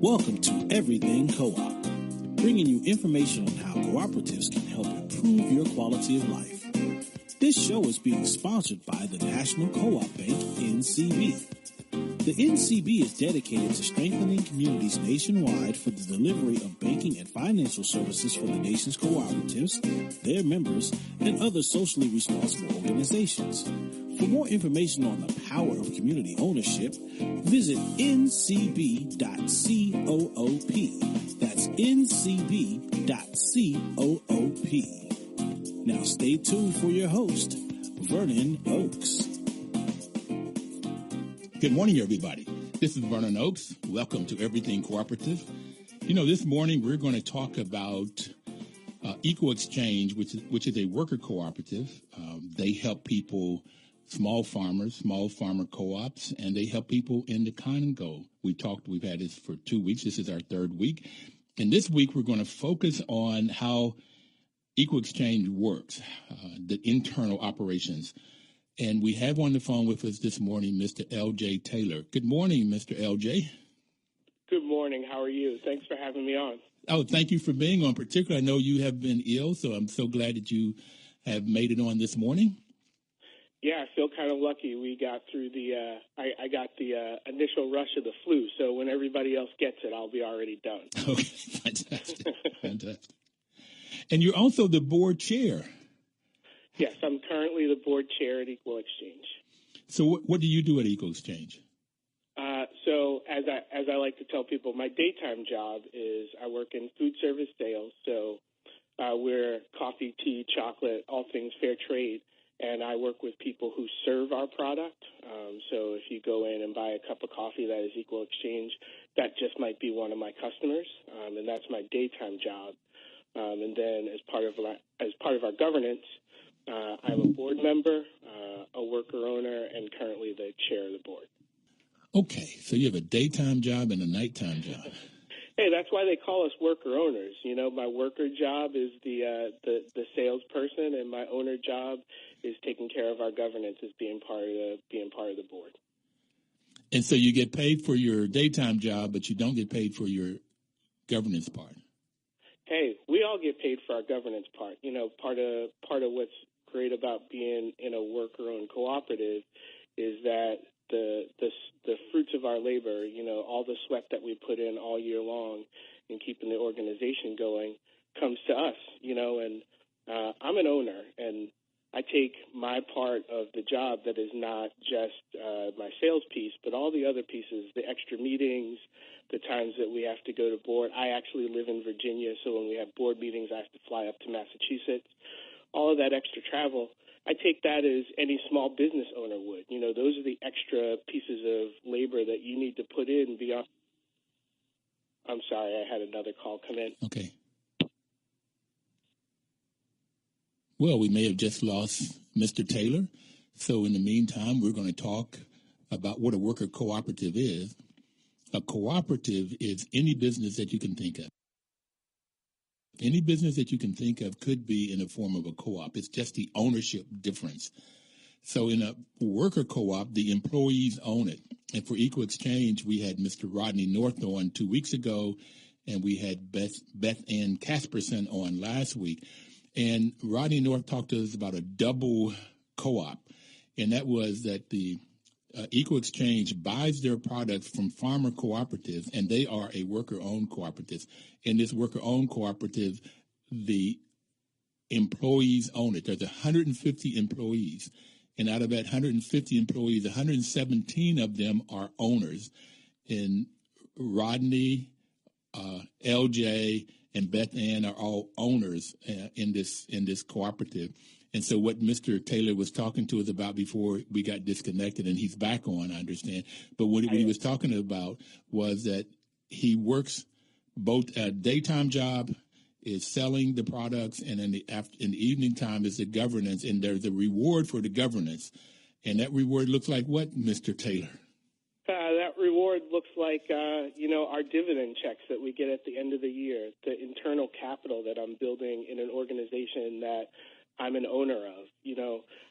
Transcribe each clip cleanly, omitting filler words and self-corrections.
Welcome to Everything Co-op, bringing you information on how cooperatives can help improve your quality of life. This show is being sponsored by the National Co-op Bank, NCB. The NCB is dedicated to strengthening communities nationwide for the delivery of banking and financial services for the nation's cooperatives, their members, and other socially responsible organizations. For more information on the power of community ownership, visit ncb.coop. That's ncb.coop. Now stay tuned for your host, Vernon Oakes. Good morning, everybody. This is Vernon Oakes. Welcome to Everything Cooperative. This morning we're going to talk about Equal Exchange, which is a worker cooperative. They help people, small farmer co-ops, and they help people in the Congo. We've had this for 2 weeks. This is our third week. And this week we're going to focus on how Equal Exchange works, the internal operations. And we have on the phone with us this morning Mr. LJ Taylor. Good morning, Mr. LJ. Good morning. How are you? Thanks for having me on. Oh, thank you for being on. Particularly, I know you have been ill, so I'm so glad that you have made it on this morning. Yeah, I feel kind of lucky. We got through I got the initial rush of the flu, so when everybody else gets it, I'll be already done. Okay, fantastic. And you're also the board chair. Yes, I'm currently the board chair at Equal Exchange. So what do you do at Equal Exchange? So as I like to tell people, my daytime job is I work in food service sales. So we're coffee, tea, chocolate, all things fair trade. And I work with people who serve our product. So if you go in and buy a cup of coffee that is Equal Exchange, that just might be one of my customers. And that's my daytime job. And then as part of our governance, I'm a board member, a worker owner, and currently the chair of the board. Okay, so you have a daytime job and a nighttime job. Hey, that's why they call us worker owners. My worker job is the salesperson, and my owner job is taking care of our governance as being part of the board. And so you get paid for your daytime job, but you don't get paid for your governance part. Hey, we all get paid for our governance part. Part of what's great about being in a worker-owned cooperative is that the fruits of our labor, all the sweat that we put in all year long in keeping the organization going comes to us, and I'm an owner, and I take my part of the job that is not just my sales piece, but all the other pieces, the extra meetings, the times that we have to go to board. I actually live in Virginia, so when we have board meetings, I have to fly up to Massachusetts. All of that extra travel, I take that as any small business owner would. Those are the extra pieces of labor that you need to put in beyond. I'm sorry, I had another call come in. Okay. Well, we may have just lost Mr. Taylor. So in the meantime, we're going to talk about what a worker cooperative is. A cooperative is any business that you can think of. Any business that you can think of could be in the form of a co-op. It's just the ownership difference. So in a worker co-op, the employees own it. And for Equal Exchange, we had Mr. Rodney North on 2 weeks ago, and we had Beth Ann Casperson on last week. And Rodney North talked to us about a double co-op, and that was that the Equal Exchange buys their products from farmer cooperatives, and they are a worker-owned cooperative. In this worker-owned cooperative, the employees own it. There's 150 employees, and out of that 150 employees, 117 of them are owners. And Rodney, LJ, and Beth Ann are all owners in this cooperative. And so what Mr. Taylor was talking to us about before we got disconnected, and he's back on, I understand, but what he was talking about was that he works both a daytime job is selling the products, and in the evening time is the governance, and there's a reward for the governance. And that reward looks like what, Mr. Taylor? That reward looks like, our dividend checks that we get at the end of the year, the internal capital that I'm building in an organization that I'm an owner of.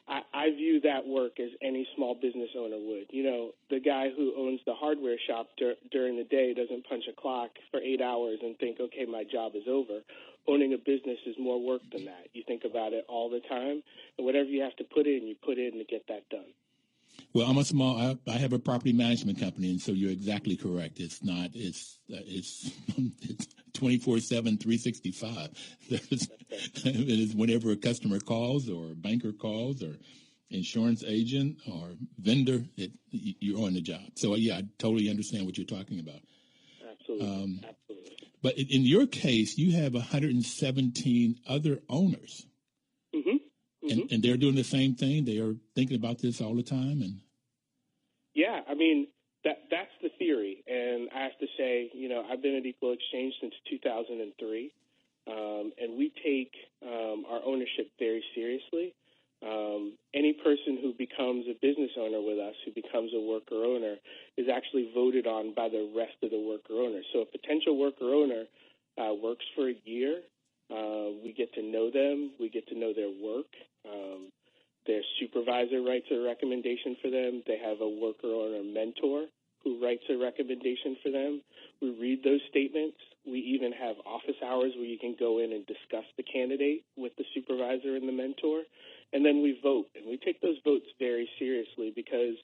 I view that work as any small business owner would. The guy who owns the hardware shop during the day doesn't punch a clock for 8 hours and think, okay, my job is over. Owning a business is more work than that. You think about it all the time, and whatever you have to put in, you put in to get that done. Well, I have a property management company, and so you're exactly correct. It's 24/7, 365. It is whenever a customer calls or a banker calls or insurance agent or vendor, you're on the job. So, yeah, I totally understand what you're talking about. Absolutely. Absolutely. But in your case, you have 117 other owners. Mm-hmm. And they're doing the same thing. They are thinking about this all the time. And yeah, I mean, that's the theory. And I have to say, I've been at Equal Exchange since 2003, and we take our ownership very seriously. Any person who becomes a business owner with us, who becomes a worker owner, is actually voted on by the rest of the worker owners. So a potential worker owner works for a year. We get to know them. We get to know their work. Their supervisor writes a recommendation for them. They have a worker owner mentor who writes a recommendation for them. We read those statements. We even have office hours where you can go in and discuss the candidate with the supervisor and the mentor. And then we vote. And we take those votes very seriously because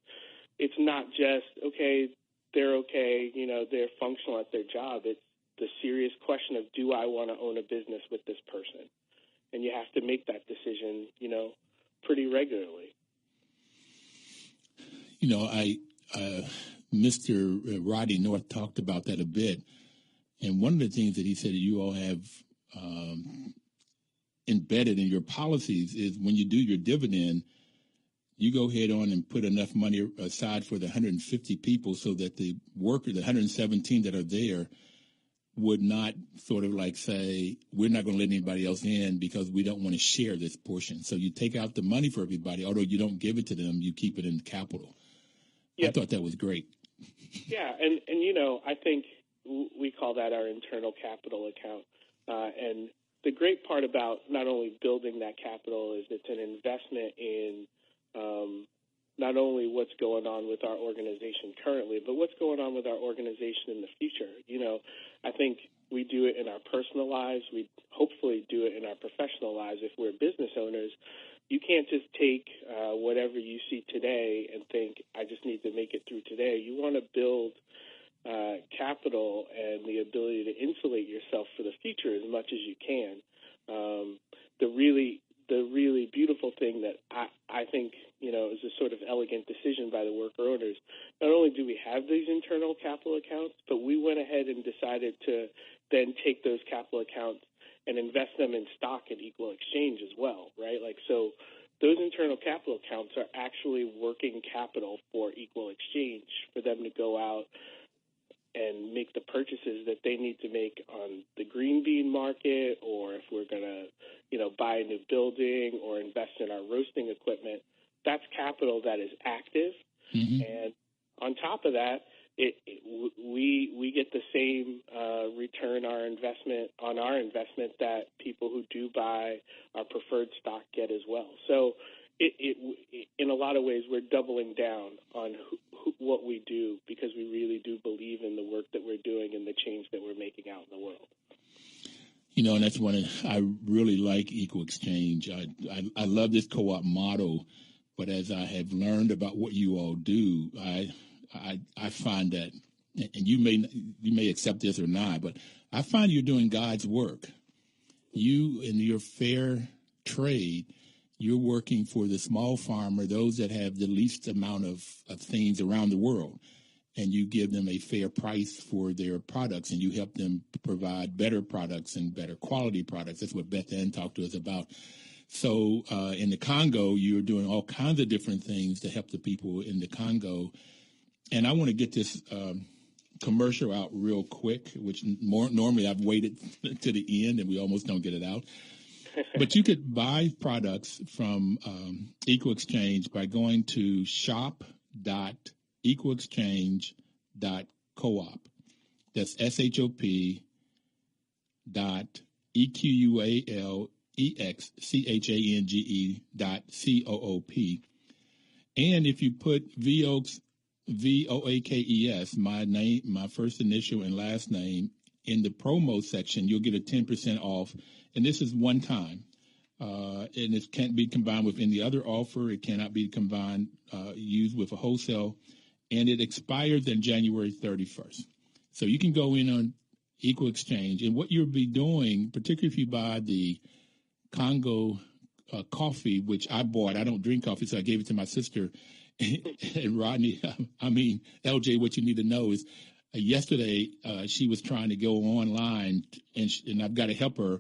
it's not just, okay, they're functional at their job. It's the serious question of, do I want to own a business with this person? And you have to make that decision, pretty regularly. Mr. Roddy North talked about that a bit. And one of the things that he said that you all have embedded in your policies is when you do your dividend, you go ahead on and put enough money aside for the 150 people so that the 117 that are there, would not sort of like say, we're not going to let anybody else in because we don't want to share this portion. So you take out the money for everybody, although you don't give it to them, you keep it in capital. Yep. I thought that was great. Yeah, and I think we call that our internal capital account. And the great part about not only building that capital is it's an investment in not only what's going on with our organization currently, but what's going on with our organization in the future. I think we do it in our personal lives. We hopefully do it in our professional lives. If we're business owners, you can't just take whatever you see today and think, I just need to make it through today. You want to build capital and the ability to insulate yourself for the future as much as you can. The really beautiful thing that I think, is a sort of elegant decision by the worker owners. Not only do we have these internal capital accounts, but we went ahead and decided to then take those capital accounts and invest them in stock at Equal Exchange as well, right? So those internal capital accounts are actually working capital for Equal Exchange for them to go out and make the purchases that they need to make on the green bean market, or if we're going to, buy a new building or invest in our roasting equipment. That's capital that is active. Mm-hmm. And on top of that, we get the same return on our investment that people who do buy our preferred stock get as well. So in a lot of ways, we're doubling down on what we do because we really do believe in the work that we're doing and the change that we're making out in the world. And that's I really like Equal Exchange. I love this co-op model, but as I have learned about what you all do, I find that, and you may accept this or not, but I find you're doing God's work. You in your fair trade, you're working for the small farmer, those that have the least amount of things around the world, and you give them a fair price for their products, and you help them provide better products and better quality products. That's what Beth Ann talked to us about. So in the Congo, you're doing all kinds of different things to help the people in the Congo. And I want to get this commercial out real quick, which normally I've waited to the end, and we almost don't get it out. But you could buy products from Equal Exchange by going to shop.equalexchange.coop. That's shop.equalexchange.coop. VOAKEXCHANGE.COOP. And if you put VOAKES, my name, my first initial and last name, in the promo section, you'll get a 10% off. And this is one time. And it can't be combined with any other offer. It cannot be combined, used with a wholesale. And it expires on January 31st. So you can go in on Equal Exchange. And what you'll be doing, particularly if you buy the Congo coffee, which I bought. I don't drink coffee, so I gave it to my sister. And Rodney, I mean, LJ, what you need to know is yesterday she was trying to go online, and I've got to help her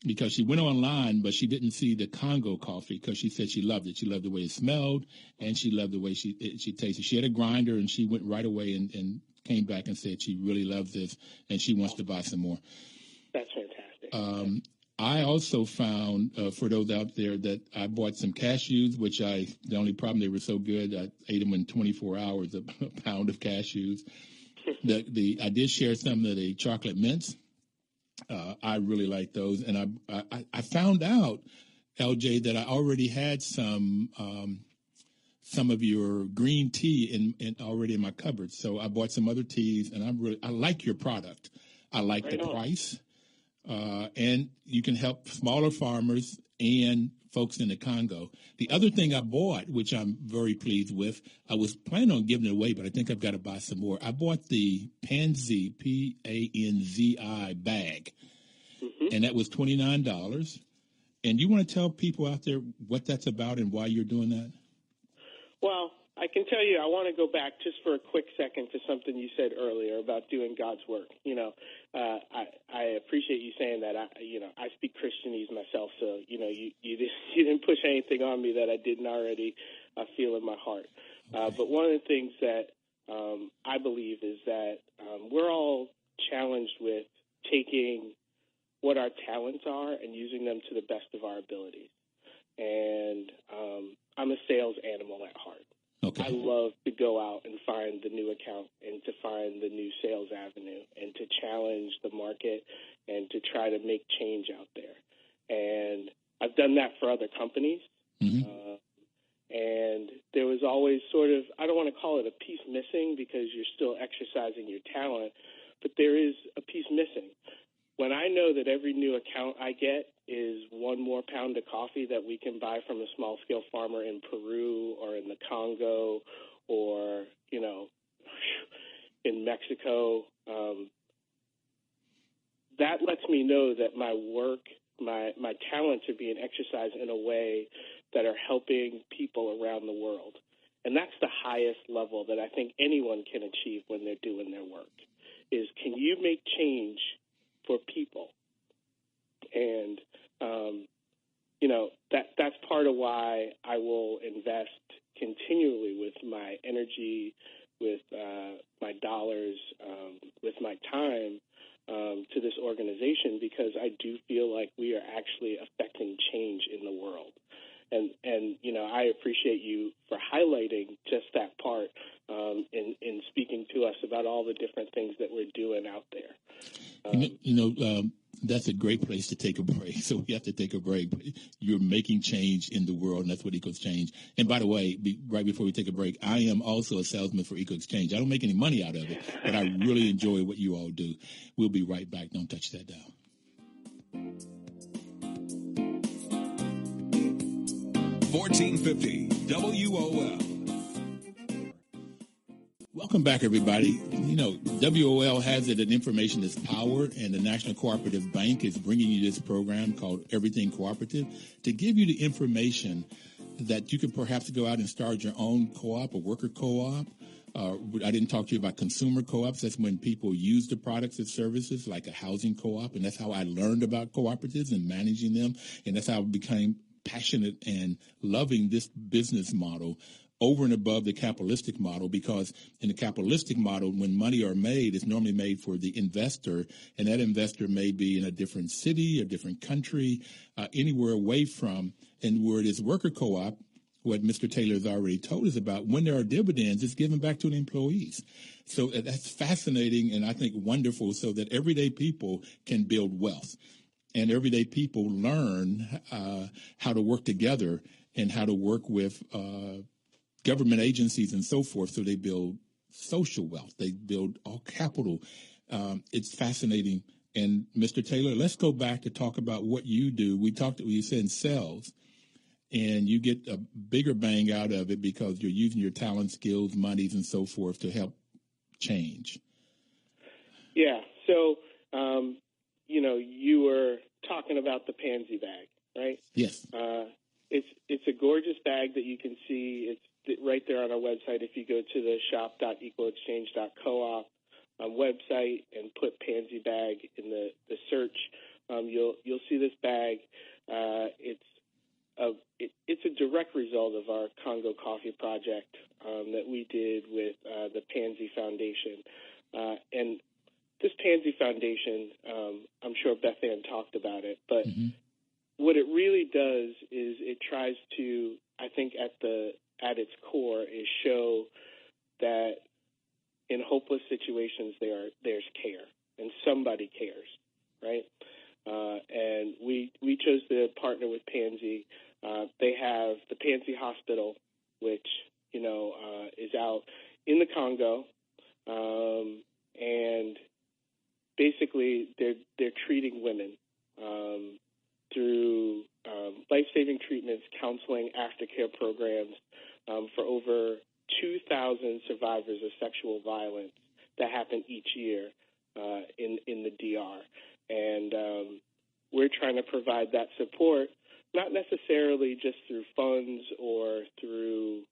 because she went online, but she didn't see the Congo coffee because she said she loved it. She loved the way it smelled, and she loved the way she tasted. She had a grinder, and she went right away and came back and said she really loves this, and she wants to buy some more. That's fantastic. I also found, for those out there, that I bought some cashews, which the only problem, they were so good, I ate them in 24 hours, a pound of cashews. I did share some of the chocolate mints. I really like those. And I found out, LJ, that I already had some of your green tea already in my cupboard. So I bought some other teas, and I like your product. I like the price. And you can help smaller farmers and folks in the Congo. The other thing I bought, which I'm very pleased with, I was planning on giving it away, but I think I've got to buy some more. I bought the Panzi, Panzi bag, and that was $29. And you want to tell people out there what that's about and why you're doing that? Well, I can tell you, I want to go back just for a quick second to something you said earlier about doing God's work. I appreciate you saying that. I speak Christianese myself, so you didn't push anything on me that I didn't already feel in my heart. But one of the things that I believe is that we're all challenged with taking what our talents are and using them to the best of our abilities. And I'm a sales animal at heart. Okay. I love to go out and find the new account and to find the new sales avenue and to challenge the market and to try to make change out there. And I've done that for other companies. And there was always sort of, I don't want to call it a piece missing because you're still exercising your talent, but there is a piece missing. When I know that every new account I get is one more pound of coffee that we can buy from a small-scale farmer in Peru or in the Congo or, in Mexico, that lets me know that my work, my talents are being exercised in a way that are helping people around the world. And that's the highest level that I think anyone can achieve when they're doing their work, is can you make change for people? And, that's part of why I will invest continually with my energy, with my dollars, with my time to this organization, because I do feel like we are actually affecting change in the world. And I appreciate you for highlighting just that part in speaking to us about all the different things that we're doing out there. That's a great place to take a break. So we have to take a break. You're making change in the world, and that's what Equal Exchange. And by the way, right before we take a break, I am also a salesman for Equal Exchange. I don't make any money out of it, but I really enjoy what you all do. We'll be right back. Don't touch that dial. 1450 WOL. Welcome back, everybody. WOL has it that information is power, and the National Cooperative Bank is bringing you this program called Everything Cooperative to give you the information that you can perhaps go out and start your own co-op, a worker co-op. I didn't talk to you about consumer co-ops. That's when people use the products and services like a housing co-op, and that's how I learned about cooperatives and managing them, and that's how I became passionate and loving this business model over and above the capitalistic model, because in the capitalistic model, when money are made, it's normally made for the investor, and that investor may be in a different city, a different country, anywhere away from. And where it is worker co-op, what Mr. Taylor has already told us about, when there are dividends, it's given back to the employees. So that's fascinating and I think wonderful, so that everyday people can build wealth. and everyday people learn how to work together and how to work with government agencies and so forth. So they build social wealth. They build all capital. It's fascinating. And Mr. Taylor, let's go back to talk about what you do. You said sales, and you get a bigger bang out of it because you're using your talent, skills, monies, and so forth to help change. Yeah. So, you were talking about the pansy bag, right? Yes. It's a gorgeous bag that you can see. It's right there on our website. If you go to the shop.equalexchange.coop website and put pansy bag in the search, you'll see this bag. It's a direct result of our Congo Coffee project that we did with the Pansy Foundation. And this Pansy Foundation, I'm sure Beth Ann talked about it, but what it really does is it tries to, I think at its core, is show that in hopeless situations there's care and somebody cares, right? And we chose to partner with Pansy. They have the Pansy Hospital, which is out in the Congo, and basically they're treating women through life-saving treatments, counseling, aftercare programs for over 2,000 survivors of sexual violence that happen each year in the DR. And we're trying to provide that support, not necessarily just through funds or through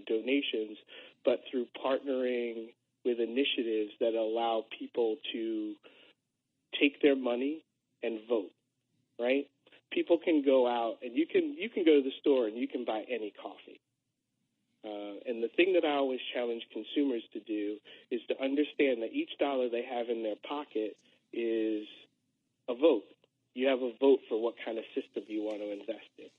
donations, but through partnering with initiatives that allow people to take their money and vote, right? People can go out and you can go to the store and you can buy any coffee. And the thing that I always challenge consumers to do is to understand that each dollar they have in their pocket is a vote. You have a vote for what kind of system you want to invest in.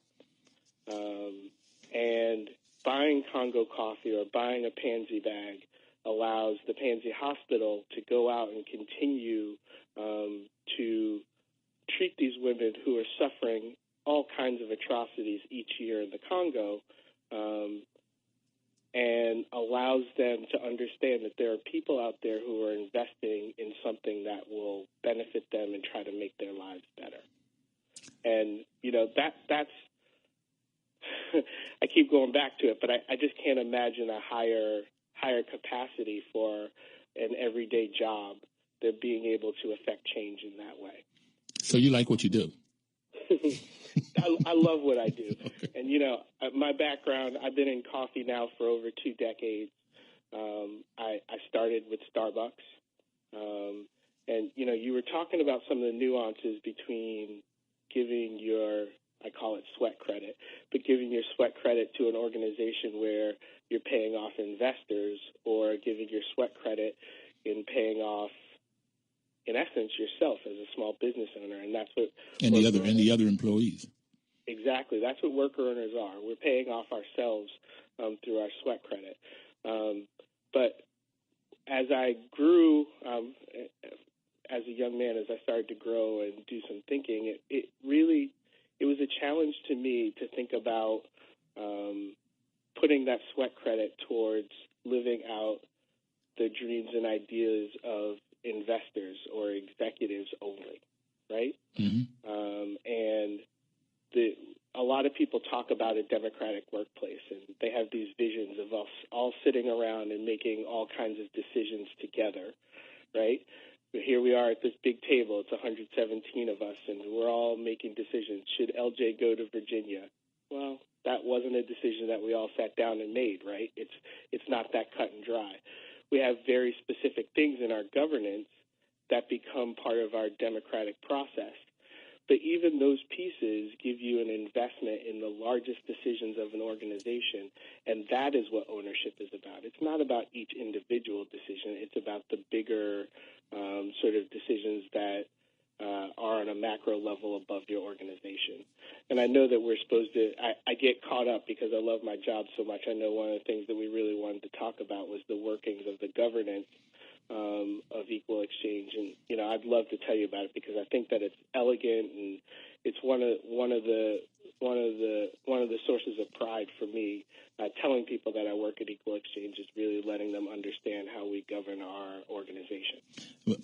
And buying Congo coffee or buying a Pansy bag allows the Pansy Hospital to go out and continue to treat these women who are suffering all kinds of atrocities each year in the Congo, and allows them to understand that there are people out there who are investing in something that will benefit them and try to make their lives better. And, that's I keep going back to it, but I just can't imagine a higher capacity for an everyday job than being able to affect change in that way. So you like what you do? I love what I do. And, my background, I've been in coffee now for over 2 decades. I started with Starbucks. And, you were talking about some of the nuances between giving I call it sweat credit, but giving your sweat credit to an organization where you're paying off investors, or giving your sweat credit in paying off, in essence, yourself as a small business owner. And that's what the other employees. Exactly. That's what worker earners are. We're paying off ourselves through our sweat credit. But as I grew, as a young man, as I started to grow and do some thinking, it was a challenge to me to think about putting that sweat credit towards living out the dreams and ideas of investors or executives only, right? And a lot of people talk about a democratic workplace, and they have these visions of us all sitting around and making all kinds of decisions together, right? But here we are at this big table. It's 117 of us, and we're all making decisions. Should LJ go to Virginia? Well, that wasn't a decision that we all sat down and made, right? It's not that cut and dry. We have very specific things in our governance that become part of our democratic process. But even those pieces give you an investment in the largest decisions of an organization, and that is what ownership is about. It's not about each individual decision. It's about the bigger sort of decisions that are on a macro level above your organization. And I know that we're supposed to – I get caught up because I love my job so much. I know one of the things that we really wanted to talk about was the workings of the governance of Equal Exchange, and I'd love to tell you about it because I think that it's elegant and it's one of the sources of pride for me. Telling people that I work at Equal Exchange is really letting them understand how we govern our organization.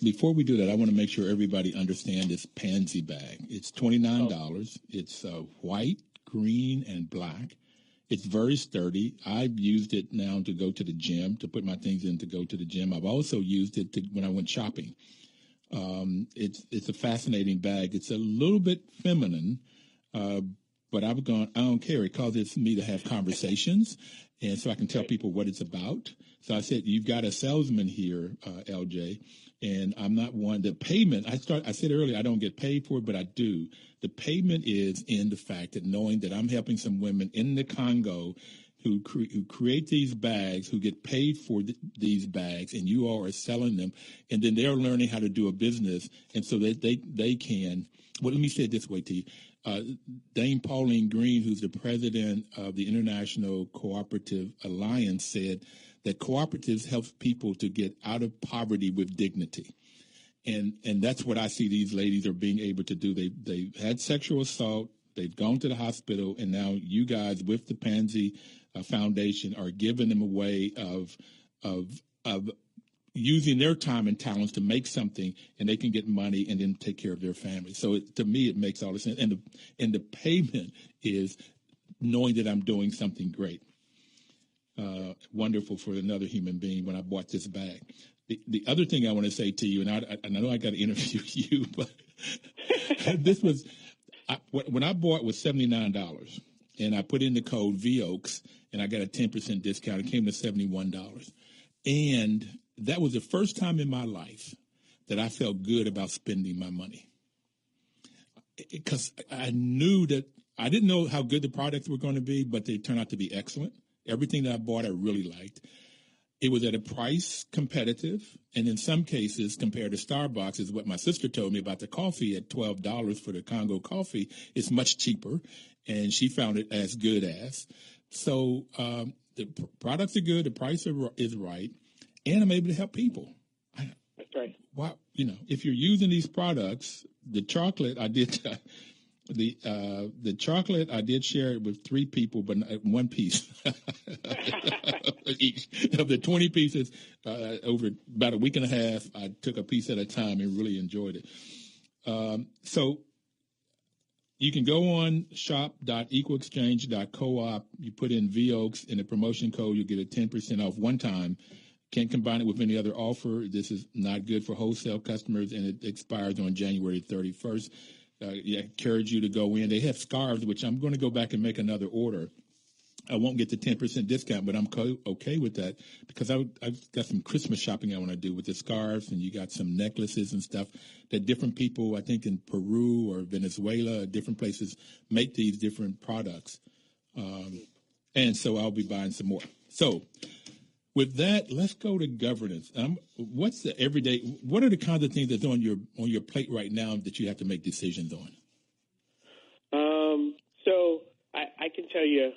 Before we do that, I want to make sure everybody understands this pansy bag. It's $29. Oh. It's white, green, and black. It's very sturdy. I've used it now to go to the gym, to put my things in to go to the gym. I've also used it when I went shopping. It's a fascinating bag. It's a little bit feminine, but I don't care. It causes me to have conversations, and so I can tell people what it's about. So I said, you've got a salesman here, LJ, and I'm not one. The payment, I said earlier, I don't get paid for it, but I do. The payment is in the fact that knowing that I'm helping some women in the Congo who create these bags, who get paid for these bags, and you all are selling them, and then they're learning how to do a business, and so that they can. Well, let me say it this way to you. Dame Pauline Green, who's the president of the International Cooperative Alliance, said that cooperatives help people to get out of poverty with dignity. And that's what I see these ladies are being able to do. They've had sexual assault, they've gone to the hospital, and now you guys with the Pansy Foundation are giving them a way of using their time and talents to make something, and they can get money and then take care of their family. So to me, it makes all the sense. And the payment is knowing that I'm doing something great. Wonderful for another human being when I bought this bag. The other thing I want to say to you, and I know I got to interview you, but this was when I bought it was $79, and I put in the code VOAKS, and I got a 10% discount. It came to $71, and that was the first time in my life that I felt good about spending my money, because I knew that I didn't know how good the products were going to be, but they turned out to be excellent. Everything that I bought, I really liked. It was at a price competitive, and in some cases, compared to Starbucks, is what my sister told me about the coffee at $12 for the Congo coffee. It's much cheaper, and she found it as good as. So the products are good, the price is right, and I'm able to help people. That's right. Wow, if you're using these products, the chocolate I did. The chocolate, I did share it with 3 people, but one piece each. Of the 20 pieces, over about a week and a half, I took a piece at a time and really enjoyed it. So you can go on shop.equalexchange.coop. You put in VOAKS in the promotion code, you'll get a 10% off one time. Can't combine it with any other offer. This is not good for wholesale customers, and it expires on January 31st. I encourage you to go in. They have scarves, which I'm going to go back and make another order. I won't get the 10% discount, but I'm okay with that because I've got some Christmas shopping I want to do with the scarves, and you got some necklaces and stuff that different people, I think in Peru or Venezuela, different places make these different products. And so I'll be buying some more. So with that, let's go to governance. What's the everyday? What are the kinds of things that's on your plate right now that you have to make decisions on? So I can tell you.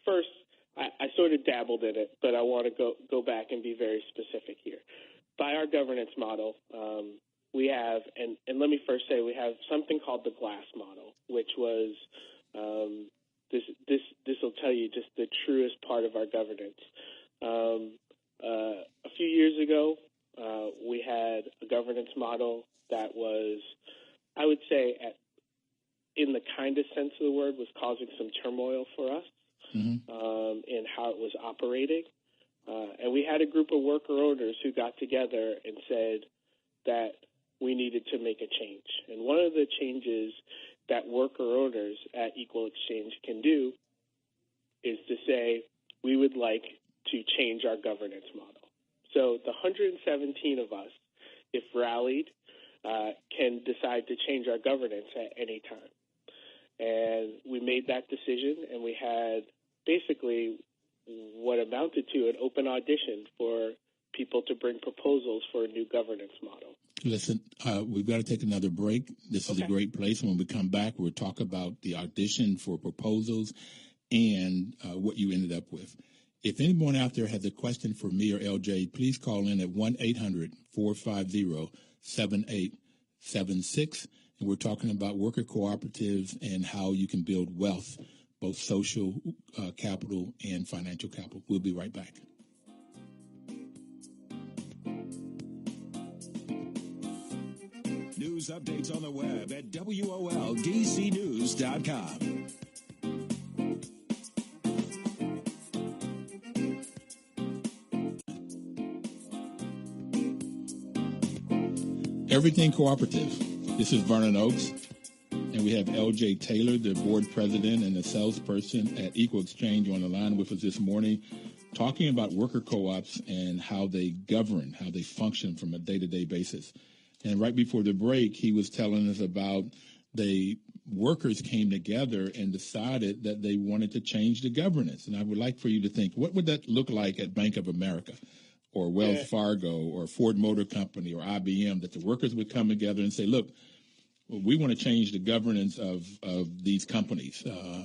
First, I sort of dabbled in it, but I want to go back and be very specific here. By our governance model, we have, and let me first say, we have something called the GLASS model, which was this will tell you just the truest part of our governance. A few years ago, we had a governance model that was, I would say, in the kindest sense of the word, was causing some turmoil for us in how it was operating. And we had a group of worker owners who got together and said that we needed to make a change. And one of the changes that worker owners at Equal Exchange can do is to say, we would like to change our governance model. So the 117 of us, if rallied, can decide to change our governance at any time. And we made that decision, and we had basically what amounted to an open audition for people to bring proposals for a new governance model. Listen, we've got to take another break. This is a great place. When we come back, we'll talk about the audition for proposals and what you ended up with. If anyone out there has a question for me or LJ, please call in at 1-800-450-7876. And we're talking about worker cooperatives and how you can build wealth, both social capital and financial capital. We'll be right back. News updates on the web at WOLDCnews.com. Everything Cooperative. This is Vernon Oakes, and we have LJ Taylor, the board president and the salesperson at Equal Exchange, on the line with us this morning, talking about worker co-ops and how they govern, how they function from a day-to-day basis. And right before the break, he was telling us about the workers came together and decided that they wanted to change the governance. And I would like for you to think, what would that look like at Bank of America or Wells Fargo or Ford Motor Company or IBM, that the workers would come together and say, look, we want to change the governance of these companies. I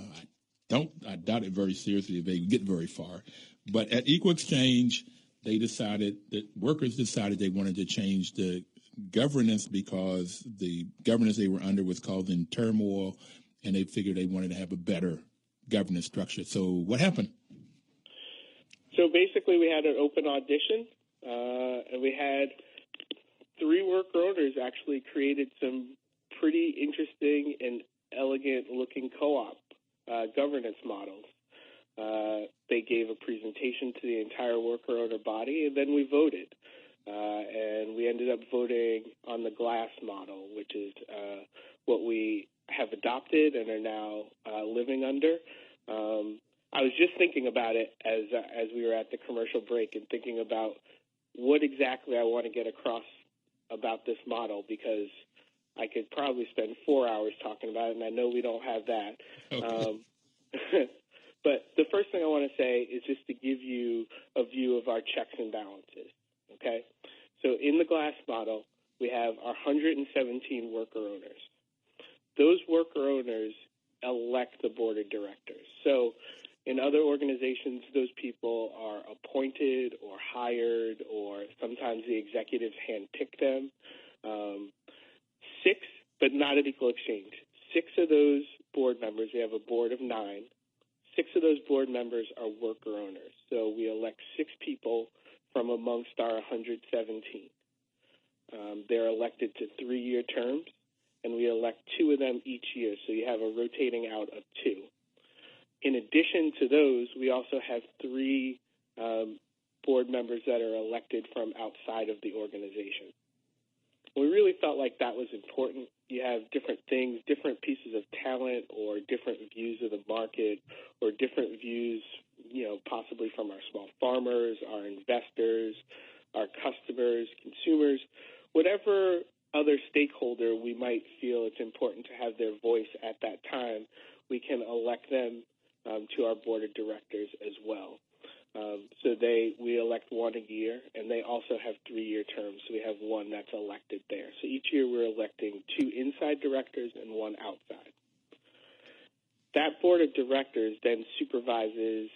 doubt it very seriously if they get very far. But at Equal Exchange, workers decided they wanted to change the governance because the governance they were under was causing in turmoil, and they figured they wanted to have a better governance structure. So what happened? So basically we had an open audition, and we had 3 worker owners actually created some pretty interesting and elegant-looking co-op governance models. They gave a presentation to the entire worker owner body, and then we voted. And we ended up voting on the glass model, which is what we have adopted and are now living under. I was just thinking about it as we were at the commercial break and thinking about what exactly I want to get across about this model, because I could probably spend 4 hours talking about it, and I know we don't have that. Okay. But the first thing I want to say is just to give you a view of our checks and balances. Okay, so in the glass model, we have our 117 worker owners. Those worker owners elect the board of directors. So in other organizations, those people are appointed or hired, or sometimes the executives handpick them. 6, but not at Equal Exchange. 6 of those board members, we have a board of 9. 6 of those board members are worker owners. So we elect 6 people from amongst our 117. They're elected to 3-year terms, and we elect 2 of them each year, so you have a rotating out of 2. In addition to those, we also have 3 board members that are elected from outside of the organization. We really felt like that was important. You have different things, different pieces of talent, or different views of the market, or different views, possibly from our small farmers, our investors, our customers, consumers, whatever other stakeholder we might feel it's important to have their voice at that time, we can elect them to our board of directors as well. So we elect 1 a year, and they also have 3-year terms, so we have 1 that's elected there. So each year we're electing 2 inside directors and 1 outside. That board of directors then supervises,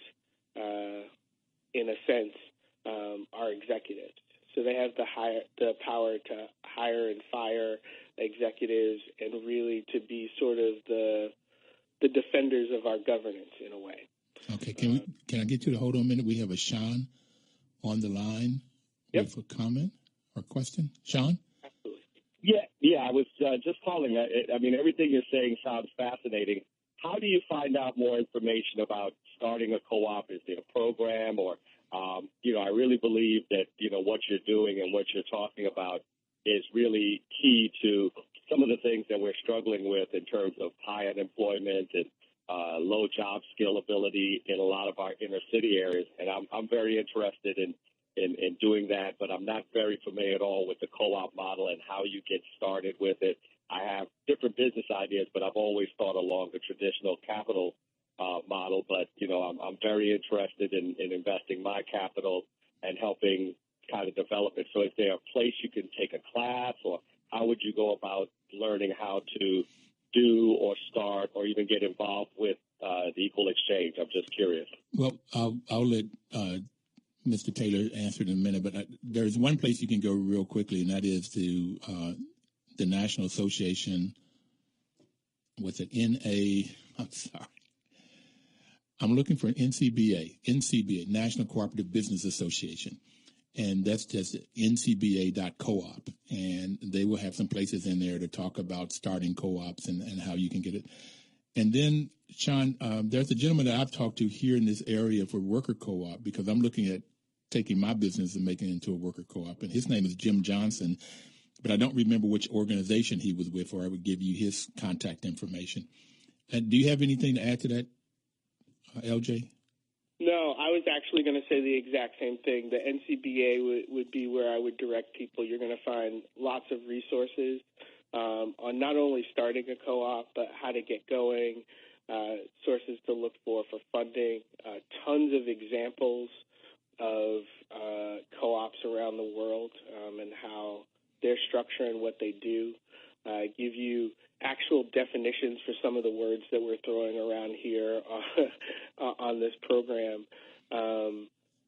in a sense, our executives. So they have the power to hire and fire executives, and really to be sort of the defenders of our governance in a way. Okay, can I get you to hold on a minute? We have a Sean on the line with a comment or question. Sean? Absolutely. Yeah. I was just calling. I mean, everything you're saying sounds fascinating. How do you find out more information about starting a co-op? Is there a program, or I really believe that what you're doing and what you're talking about is really key to some of the things that we're struggling with in terms of high unemployment and low job scalability in a lot of our inner city areas. And I'm very interested in doing that, but I'm not very familiar at all with the co-op model and how you get started with it. I have different business ideas, but I've always thought along the traditional capital model. But, I'm very interested in investing my capital and helping kind of develop it. So is there a place you can take a class, or how would you go about learning how to do or start or even get involved with the Equal Exchange? I'm just curious. Well, I'll let Mr. Taylor answer in a minute, but there's one place you can go real quickly, and that is to the National Association. What's it? I'm sorry. I'm looking for NCBA, National Cooperative Business Association. And that's just ncba.coop. And they will have some places in there to talk about starting co-ops and how you can get it. And then, Sean, there's a gentleman that I've talked to here in this area for worker co-op, because I'm looking at taking my business and making it into a worker co-op. And his name is Jim Johnson, but I don't remember which organization he was with, or I would give you his contact information. And do you have anything to add to that, LJ? No, I was actually going to say the exact same thing. The NCBA would be where I would direct people. You're going to find lots of resources on not only starting a co-op, but how to get going, sources to look for funding, tons of examples of co-ops around the world and how their structure and what they do, give you actual definitions for some of the words that we're throwing around here on this program.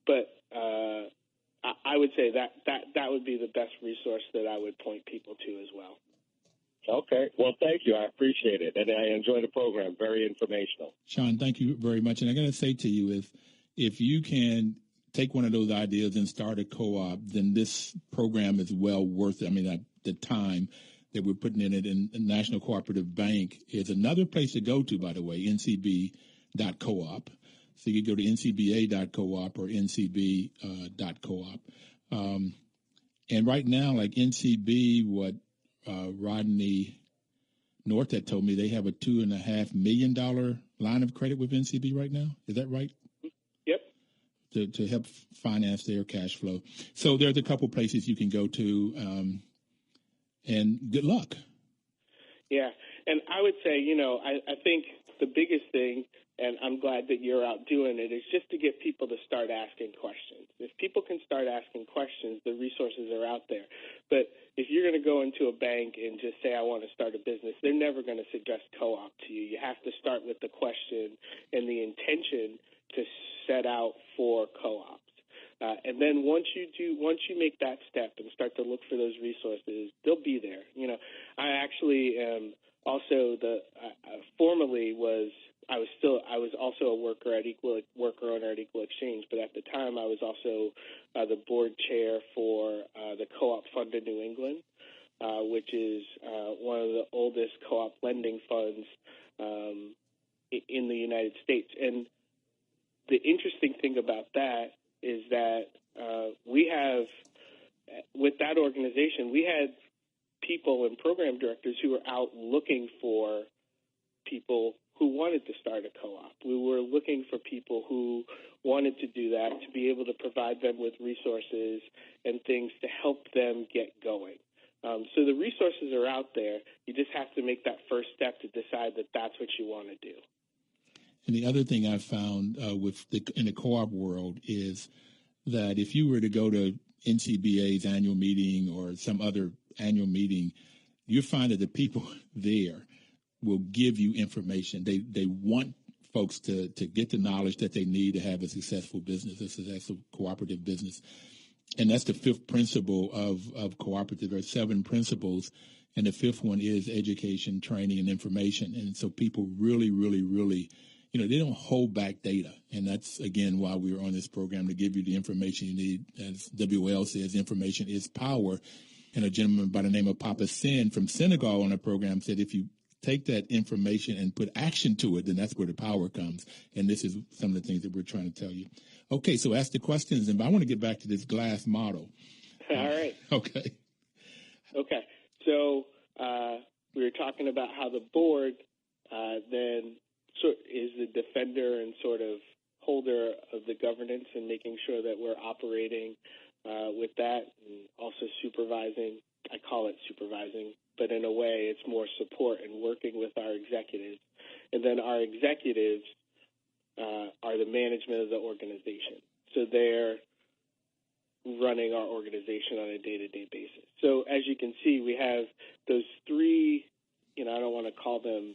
But I would say that would be the best resource that I would point people to as well. Okay. Well, thank you. I appreciate it. And I enjoy the program. Very informational. Sean, thank you very much. And I'm going to say to you, if you can take one of those ideas and start a co-op, then this program is well worth it. I mean, the time that we're putting in it, and National Cooperative Bank is another place to go to, by the way, ncb.coop. So you can go to ncba.coop or ncb.coop. And right now, like NCB, what Rodney North had told me, they have a $2.5 million line of credit with NCB right now. Is that right? Yep. To help finance their cash flow. So there's a couple places you can go to. And good luck. Yeah, and I would say, I think the biggest thing, and I'm glad that you're out doing it, is just to get people to start asking questions. If people can start asking questions, the resources are out there. But if you're going to go into a bank and just say, I want to start a business, they're never going to suggest co-op to you. You have to start with the question and the intention to set out for co-ops. And then once you make that step and start to look for those resources, they'll be there. I actually am also formerly I was also a worker owner at Equal Exchange, but at the time I was also the board chair for the Co-op Fund in New England, which is one of the oldest co-op lending funds in the United States. And the interesting thing about that is that we have, with that organization, we had people and program directors who were out looking for people who wanted to start a co-op. We were looking for people who wanted to do that, to be able to provide them with resources and things to help them get going. So the resources are out there. You just have to make that first step to decide that that's what you want to do. And the other thing I found in the co-op world is that if you were to go to NCBA's annual meeting or some other annual meeting, you find that the people there will give you information. They want folks to get the knowledge that they need to have a successful business, a successful cooperative business. And that's the fifth principle of cooperative. There are 7 principles, and the fifth one is education, training, and information. And so people really, really, really, they don't hold back data. And that's, again, why we are on this program, to give you the information you need. As WL says, information is power. And a gentleman by the name of Papa Sin from Senegal on the program said, if you take that information and put action to it, then that's where the power comes. And this is some of the things that we're trying to tell you. Okay, so ask the questions, and I want to get back to this glass model. All right. Okay. So we were talking about how the board then is the defender and sort of holder of the governance and making sure that we're operating with that, and also supervising. I call it supervising, but in a way it's more support and working with our executives. And then our executives are the management of the organization. So they're running our organization on a day-to-day basis. So as you can see, we have those 3 I don't want to call them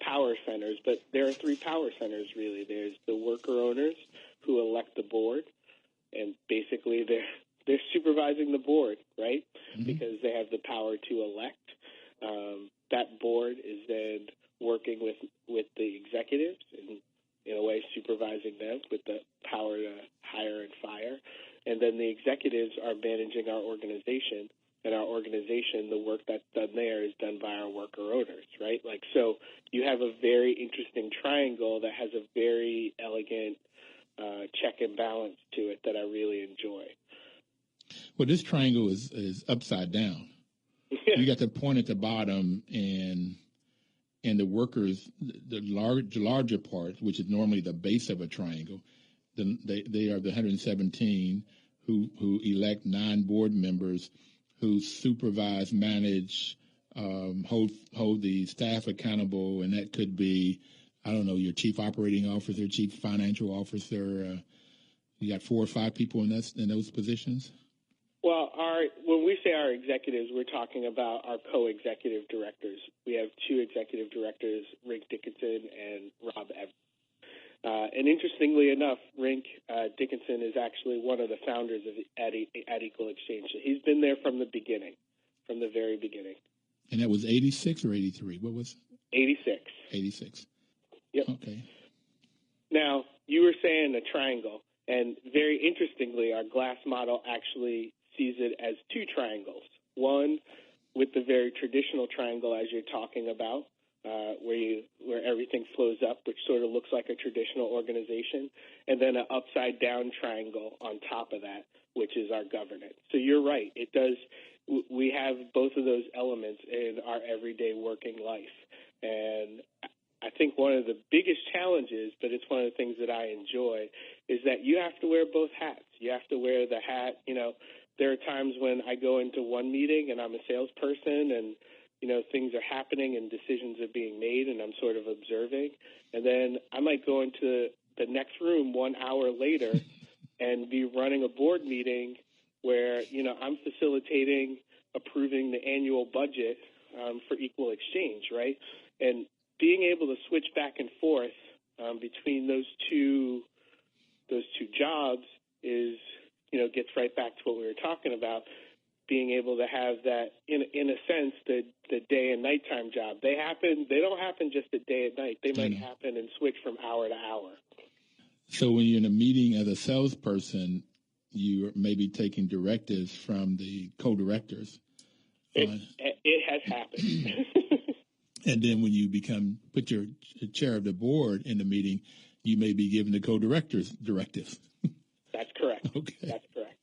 power centers, but there are three power centers, really. There's the worker owners who elect the board, and basically they're supervising the board, right? Mm-hmm. Because they have the power to elect. That board is then working with the executives and, in a way, supervising them with the power to hire and fire. And then the executives are managing our organization. And our organization, the work that's done there is done by our worker owners, right? Like, so you have a very interesting triangle that has a very elegant check and balance to it that I really enjoy. Well, this triangle is upside down. You got the point at the bottom, and the workers, the larger part, which is normally the base of a triangle, they are the 117 who elect 9 board members who supervise, manage, hold the staff accountable, and that could be, I don't know, your chief operating officer, chief financial officer. You got 4 or 5 people in those positions? Well, when we say our executives, we're talking about our co-executive directors. We have 2 executive directors, Rink Dickinson and Rob Evans. And interestingly enough, Rink Dickinson is actually one of the founders at Equal Exchange. He's been there from the beginning, from the very beginning. And that was 86 or 83? What was it? 86. 86. Yep. Okay. Now, you were saying a triangle, and very interestingly, our glass model actually sees it as 2 triangles. One with the very traditional triangle, as you're talking about, where everything flows up, which sort of looks like a traditional organization, and then an upside down triangle on top of that, which is our governance. So you're right. It does. We have both of those elements in our everyday working life, and I think one of the biggest challenges, but it's one of the things that I enjoy, is that you have to wear both hats. You have to wear the hat. There are times when I go into one meeting and I'm a salesperson, and things are happening and decisions are being made, and I'm sort of observing. And then I might go into the next room 1 hour later and be running a board meeting where, I'm facilitating approving the annual budget for Equal Exchange, right? And being able to switch back and forth between those two jobs is, gets right back to what we were talking about. Being able to have that, in a sense, the day and nighttime job. They don't happen just a day and night. They might happen and switch from hour to hour. So when you're in a meeting as a salesperson, you may be taking directives from the co-directors. It has happened. And then when you put your chair of the board in the meeting, you may be giving the co-directors directives. That's correct. Okay. That's correct.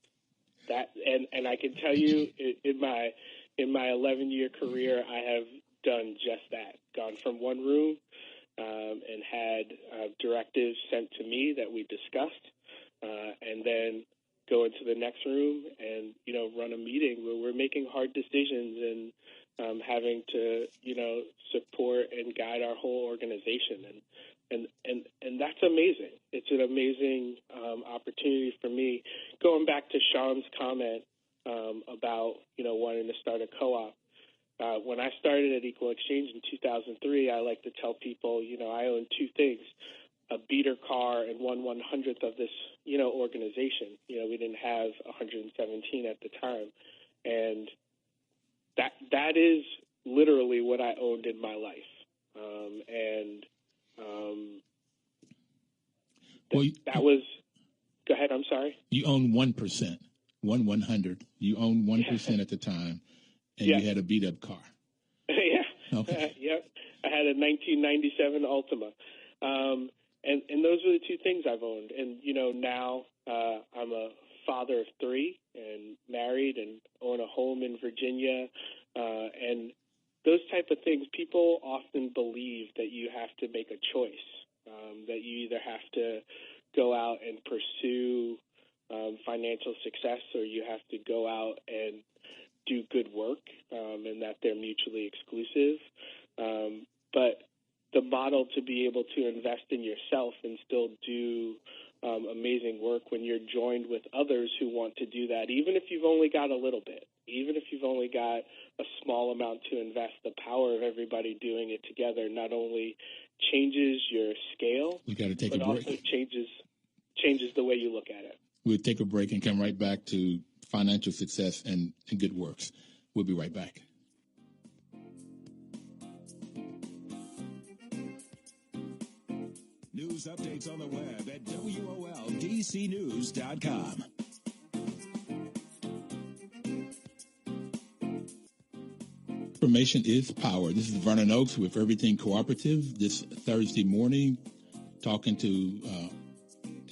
And I can tell you, in my 11-year career, I have done just that. Gone from one room and had directives sent to me that we discussed, and then go into the next room and run a meeting where we're making hard decisions and having to support and guide our whole organization, and that's amazing. It's an amazing opportunity for me. Going back to Sean's comment about wanting to start a co-op. When I started at Equal Exchange in 2003, I like to tell people, I own 2 things: a beater car and 1/100th of this, organization. We didn't have 117 at the time, and that is literally what I owned in my life. That was. Go ahead. I'm sorry. You own 1%, 1/100. You owned 1% at the time, and you had a beat up car. Yeah. Okay. Yep. I had a 1997 Altima. And those are the 2 things I've owned. And, now I'm a father of 3 and married and own a home in Virginia. And those type of things, people often believe that you have to make a choice, that you either have to go out and pursue financial success or you have to go out and do good work, and that they're mutually exclusive. But the model to be able to invest in yourself and still do amazing work when you're joined with others who want to do that, even if you've only got a little bit, even if you've only got a small amount to invest. The power of everybody doing it together not only changes your scale, but also changes the way you look at it. We'll take a break and come right back to financial success and good works. We'll be right back. News updates on the web at WOLDCnews.com. Information is power. This is Vernon Oaks with Everything Cooperative this Thursday morning, talking to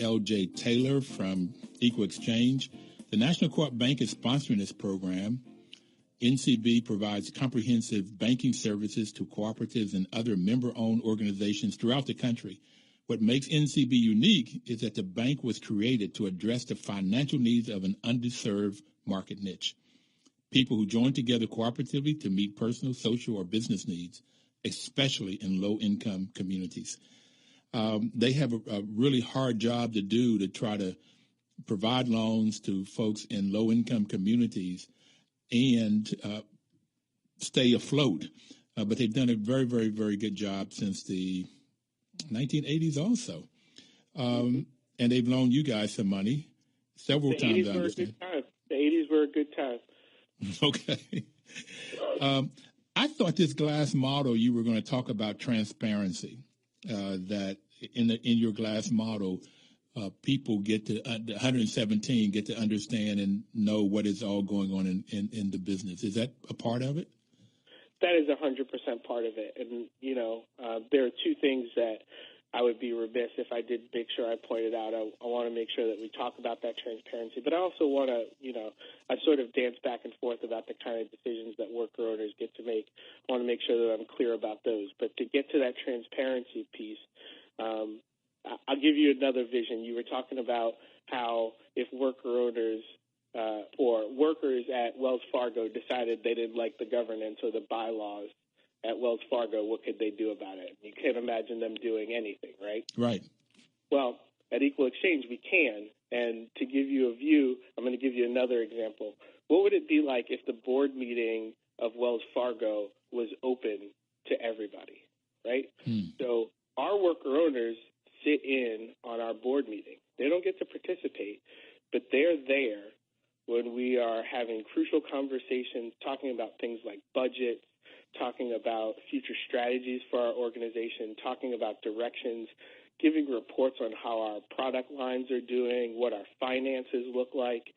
LJ Taylor from Equal Exchange. The National Co-op Bank is sponsoring this program. NCB provides comprehensive banking services to cooperatives and other member-owned organizations throughout the country. What makes NCB unique is that the bank was created to address the financial needs of an underserved market niche. People who join together cooperatively to meet personal, social, or business needs, especially in low-income communities. They have a really hard job to do to try to provide loans to folks in low-income communities and stay afloat. But they've done a very, very, very good job since the 1980s also. And they've loaned you guys some money several times, I understand. The 80s were a good time. Okay. I thought this glass model, you were going to talk about transparency, that in your glass model, people get to, 117 get to understand and know what is all going on in the business. Is that a part of it? That is 100% part of it. And, there are two things that I would be remiss if I did make sure I pointed out. I want to make sure that we talk about that transparency, but I also want to, I sort of dance back and forth about the kind of decisions that worker owners get to make. I want to make sure that I'm clear about those. But to get to that transparency piece, I'll give you another vision. You were talking about how if worker owners or workers at Wells Fargo decided they didn't like the governance or the bylaws at Wells Fargo, what could they do about it? You can't imagine them doing anything, right? Right. Well, at Equal Exchange, we can. And to give you a view, I'm going to give you another example. What would it be like if the board meeting of Wells Fargo was open to everybody, right? So our worker owners sit in on our board meeting. They don't get to participate, but they're there when we are having crucial conversations, talking about things like budgets, talking about future strategies for our organization, talking about directions, giving reports on how our product lines are doing, what our finances look like.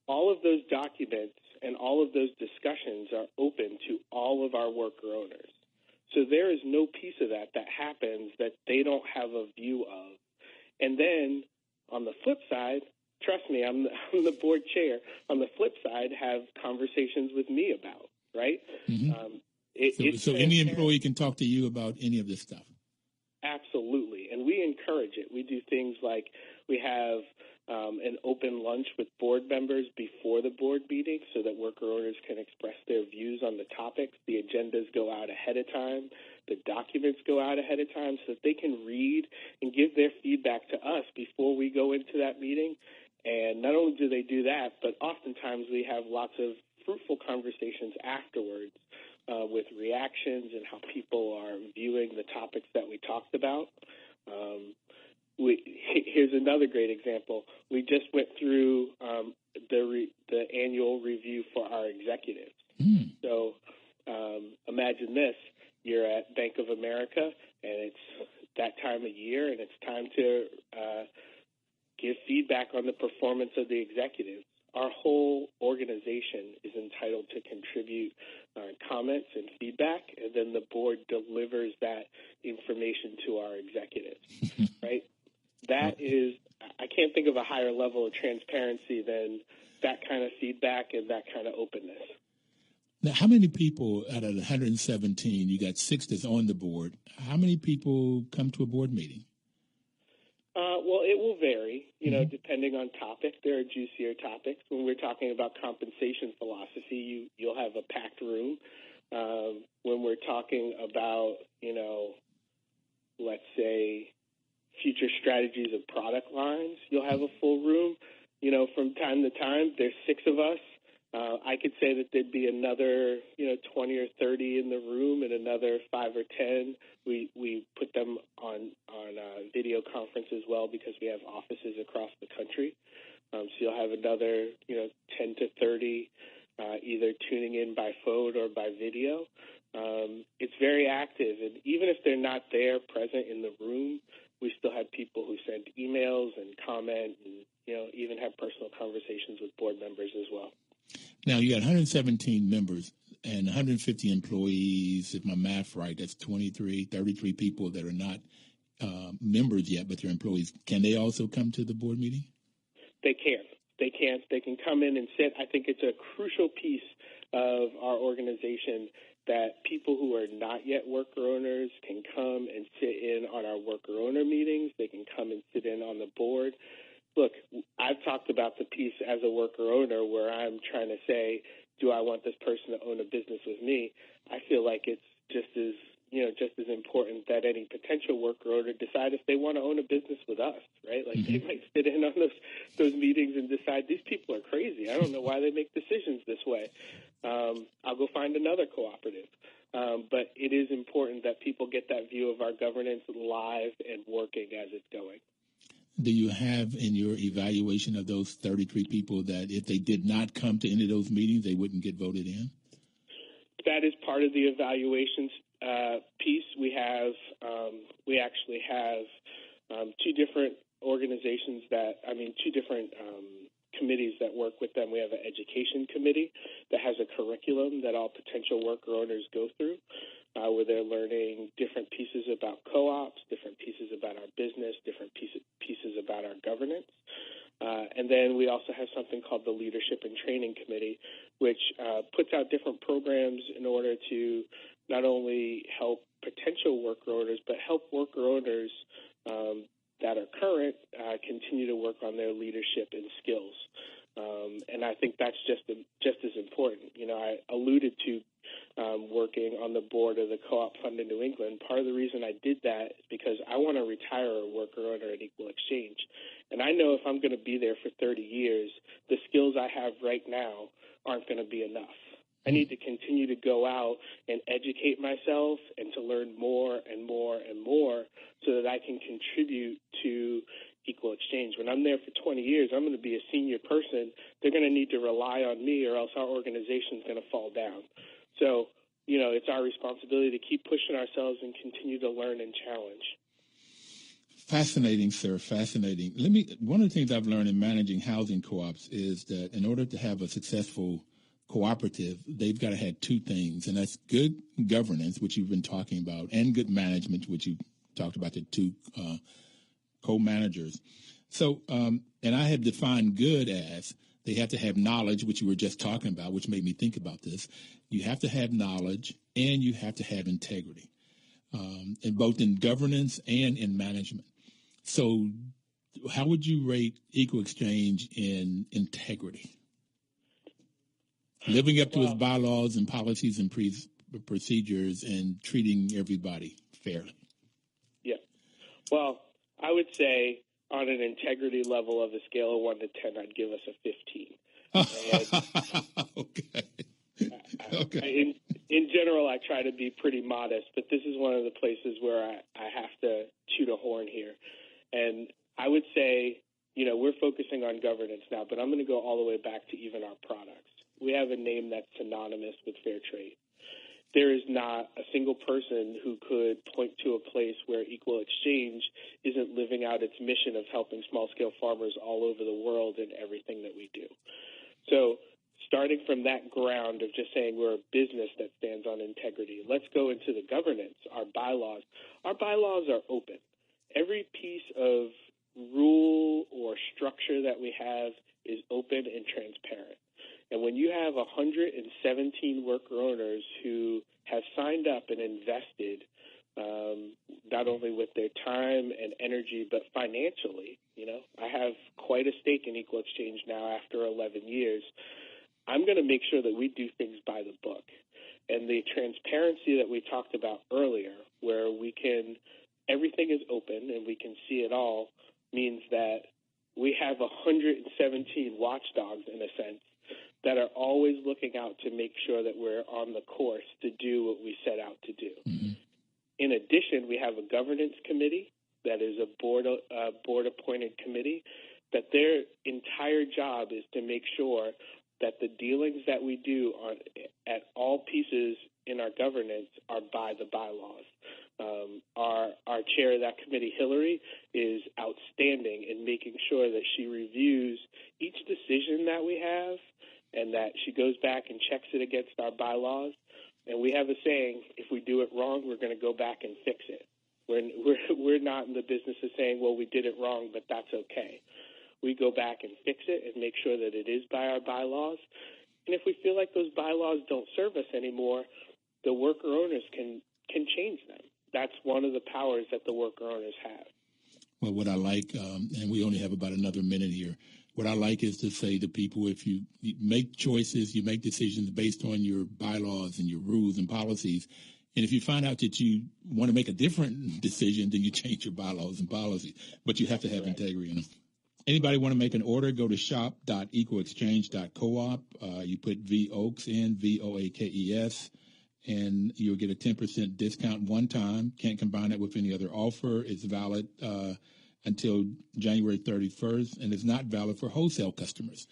All of those documents and all of those discussions are open to all of our worker owners. So there is no piece of that happens that they don't have a view of. And then on the flip side, trust me, I'm the board chair, on the flip side, have conversations with me about, right? Mm-hmm. So any employee can talk to you about any of this stuff? Absolutely. And we encourage it. We do things like we have an open lunch with board members before the board meeting so that worker owners can express their views on the topics. The agendas go out ahead of time. The documents go out ahead of time so that they can read and give their feedback to us before we go into that meeting. And not only do they do that, but oftentimes we have lots of fruitful conversations afterwards with reactions and how people are viewing the topics that we talked about. Here's another great example. We just went through the annual review for our executives. So imagine this. You're at Bank of America, and it's that time of year, and it's time to give feedback on the performance of the executives. Our whole organization is entitled to contribute comments and feedback, and then the board delivers that information to our executives, right? That is, I can't think of a higher level of transparency than that kind of feedback and that kind of openness. Now, how many people out of 117, you got 6 that's on the board, how many people come to a board meeting? Well, it will vary, depending on topic. There are juicier topics. When we're talking about compensation philosophy, you'll have a packed room. When we're talking about, let's say, future strategies of product lines, you'll have a full room. You know, from time to time, there's 6 of us. I could say that there'd be another, 20 or 30 in the room, and another 5 or 10. We put them on video conference as well because we have offices across the country. So you'll have another, 10 to 30 either tuning in by phone or by video. It's very active, and even if they're not there present in the room, we still have people who send emails and comment and, even have personal conversations with board members as well. Now, you got 117 members and 150 employees. If my math's right, that's 33 people that are not members yet, but they're employees. Can they also come to the board meeting? They can. They can come in and sit. I think it's a crucial piece of our organization that people who are not yet worker owners can come and sit in on our worker owner meetings. They can come and sit in on the board. Look, I've talked about the piece as a worker owner where I'm trying to say, do I want this person to own a business with me? I feel like it's just as important that any potential worker owner decide if they want to own a business with us, right? Like they might sit in on those meetings and decide these people are crazy. I don't know why they make decisions this way. I'll go find another cooperative. But it is important that people get that view of our governance live and working as it's going. Do you have in your evaluation of those 33 people that if they did not come to any of those meetings, they wouldn't get voted in? That is part of the evaluations piece. We actually have 2 different organizations two different committees that work with them. We have an education committee that has a curriculum that all potential worker owners go through, where they're learning different pieces about co-ops, different pieces about our business, different pieces about our governance. And then we also have something called the Leadership and Training Committee, which puts out different programs in order to not only help potential worker owners, but help worker owners that are current continue to work on their leadership and skills. And I think that's just as important. I alluded to working on the board of the Co-op Fund in New England. Part of the reason I did that is because I want to retire a worker owner at Equal Exchange. And I know if I'm going to be there for 30 years, the skills I have right now aren't going to be enough. I need to continue to go out and educate myself and to learn more and more and more so that I can contribute to Equal Exchange. When I'm there for 20 years, I'm going to be a senior person. They're going to need to rely on me or else our organization is going to fall down. So, it's our responsibility to keep pushing ourselves and continue to learn and challenge. Fascinating, sir. Fascinating. One of the things I've learned in managing housing co-ops is that in order to have a successful cooperative, they've got to have 2 things, and that's good governance, which you've been talking about, and good management, which you talked about, the 2 co-managers. So, and I have defined good as they have to have knowledge, which you were just talking about, which made me think about this. You have to have knowledge and you have to have integrity, in both in governance and in management. So how would you rate Equal Exchange in integrity? Living up to its bylaws and policies and procedures and treating everybody fairly. Yeah. Well, I would say on an integrity level of a scale of 1 to 10, I'd give us a 15. Okay. In general, I try to be pretty modest, but this is one of the places where I have to toot a horn here. And I would say, we're focusing on governance now, but I'm going to go all the way back to even our products. We have a name that's synonymous with fair trade. There is not a single person who could point to a place where Equal Exchange isn't living out its mission of helping small-scale farmers all over the world in everything that we do. So starting from that ground of just saying we're a business that stands on integrity, let's go into the governance, our bylaws. Our bylaws are open. Every piece of rule or structure that we have is open and transparent. And when you have 117 worker owners who have signed up and invested not only with their time and energy, but financially, I have quite a stake in Equal Exchange now after 11 years. I'm going to make sure that we do things by the book. And the transparency that we talked about earlier, where we can everything is open and we can see it all means that we have 117 watchdogs, in a sense, that are always looking out to make sure that we're on the course to do what we set out to do. Mm-hmm. In addition, we have a governance committee that is a board-appointed committee that their entire job is to make sure that the dealings that we do at all pieces in our governance are by the bylaws. Our chair of that committee, Hillary, is outstanding in making sure that she reviews each decision that we have and that she goes back and checks it against our bylaws. And we have a saying, if we do it wrong, we're going to go back and fix it. We're not in the business of saying, well, we did it wrong, but that's okay. We go back and fix it and make sure that it is by our bylaws. And if we feel like those bylaws don't serve us anymore, the worker owners can change them. That's one of the powers that the worker owners have. Well, what I like, and we only have about another minute here, what I like is to say to people, if you make choices, you make decisions based on your bylaws and your rules and policies, and if you find out that you want to make a different decision, then you change your bylaws and policies. But you have to have integrity in them. Anybody want to make an order, go to shop.equalexchange.coop. You put VOAKES in, VOAKES, and you'll get a 10% discount one time. Can't combine it with any other offer. It's valid until January 31st, and it's not valid for wholesale customers.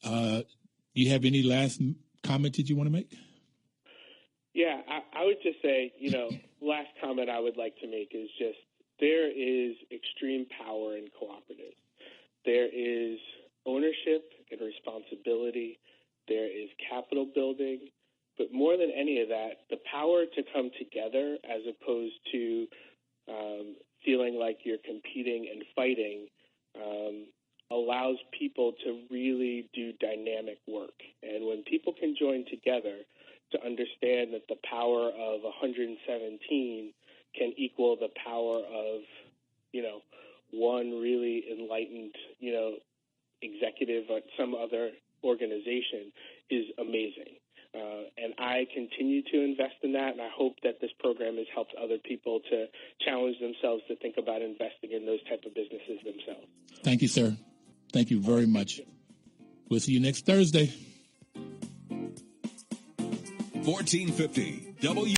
You have any last comment that you want to make? Yeah, I would just say, last comment I would like to make is just there is extreme power in cooperatives. There is ownership and responsibility. There is capital building. But more than any of that, the power to come together as opposed to feeling like you're competing and fighting allows people to really do dynamic work. And when people can join together to understand that the power of 117 can equal the power of, one really enlightened, executive at some other organization is amazing. And I continue to invest in that, and I hope that this program has helped other people to challenge themselves to think about investing in those type of businesses themselves. Thank you, sir. Thank you very much. We'll see you next Thursday. 1450 W.